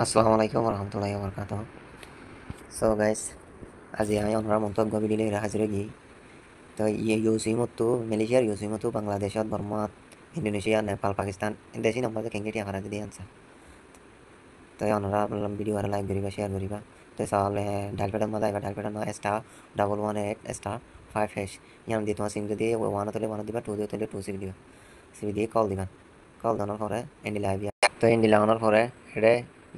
আসসালামু আলাইকুম রহমতুল্লাহি ওবরকাতুহ। সো গাইস, আজি আমি অনরা মন্তব্য ভিডিঅ হাজির গি তো ইউসি মতো মালয়েশিয়ার ইউসি মতো বাংলাদেশত বর্মাত ইন্দোনেশিয়া নেপাল পাকিস্তান দেশি নম্বর কেঙ্গেটি আকার দিয়ে আনছা তো অনরা ভিডিও আর লাইক করিবা শেয়ার করিবা তো সালে ডাল পেটার মধ্যে এবার ডাল পেটার নয় স্টার 118 স্টার 5 হ্যাশ ইয়ান দিয়ে তোমার সিম যদি ওয়ান তুলে ওয়ান দিবা টু দিয়ে তুলে টু সিবি দিবা সিবি দিয়ে কল দিবা কল দেওয়ার পরে এন্ডি লাইভ তো এন্ডি লাগানোর পরে এটা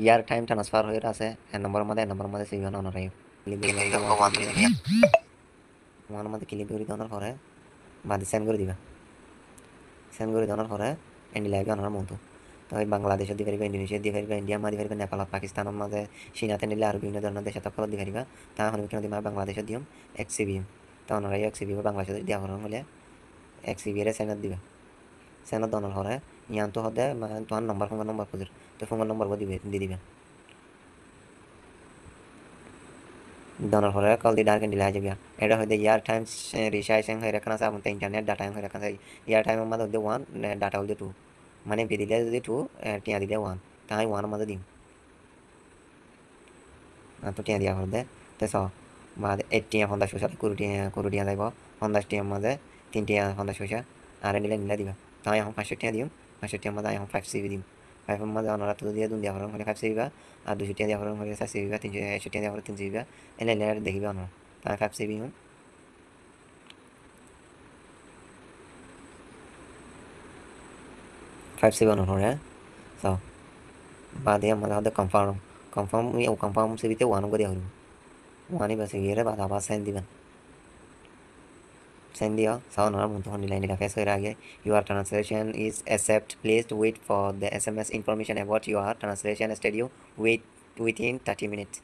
ইয়ার টাইম ট্রান্সফার হয়ে আছে এন নম্বরের মধ্যে সিবি অনার ওয়ানের মধ্যে ক্লিক করে দেওয়ার পরে বাদি সেন্ড করে দিবা সেন্ড করে দেওয়ার পরে এন্ডি লাইভে অনার মতো তো এই বাংলাদেশত দিয়ে পারিবা ইন্দোনেশিয়া দিয়ে পারিবা ইন্ডিয়া মা দিয়ে পারিবা নেপাল পাকিস্তানের মাঝে চীনাতে নিলে আর বিভিন্ন ধরনের দেশে তখন দিয়ে পারিবা তা এখন কেন দিবা বাংলাদেশত দিম এক সিবি তো ওনারা এক সিবি বাংলাদেশত দিয়া করার হলে এক সিবি এর সেন্ড দিবা সেন্ড দেওয়ার পরে ইয়ান তো হতে তোমার নম্বর ফোন নম্বর খুঁজে তো ফোন নম্বর দিবে দিয়ে দিবা দেওয়ার পরে কল দিয়ে ডার্ক দিলে যাবে এটা হয়তো ইয়ার টাইম রিচার্জ হয়ে রাখা আছে এবং ইন্টারনেট ডাটা হয়ে রাখা আছে ইয়ার টাইমের মধ্যে হচ্ছে ওয়ান ডাটা হচ্ছে টু মানে পি দিলে যদি টু টিয়া দিলে ওয়ান তাই ওয়ানের মধ্যে দিম তো টিয়া দিয়া করে দে তো চ বা এইট টিয়া 50 পয়সা কুড়ি টিয়া যাইব 50 টিয়ার মাঝে 3 টিয়া 50 পয়সা আর নিলে নিলে দিবা তাই এখন 500 টিয়া দিম 500 টিয়ার মাঝে এখন 5 সিবি দিম 5 এর মাঝে অনারা তো দিয়ে দুন দিয়া করেন হলে 5 সিবি বা আর 200 টিয়া দিয়া করেন হলে 4 সিবি বা 300 টিয়া দিয়া করে 3 সিবি বা এনে এনে দেখিবা অনারা তাই 5 সিবি হুম 5 সিবি অনার পরে চ বা দিয়ে আমাদের কনফার্ম সিবিতে ওয়ান করে দিয়া হইব ওয়ানই বা সিবি এর বাদ আবার সেন্ড দিবেন Send the sound on line interface where again your translation is accept. Please wait for the SMS information about your translation studio within 30 minutes.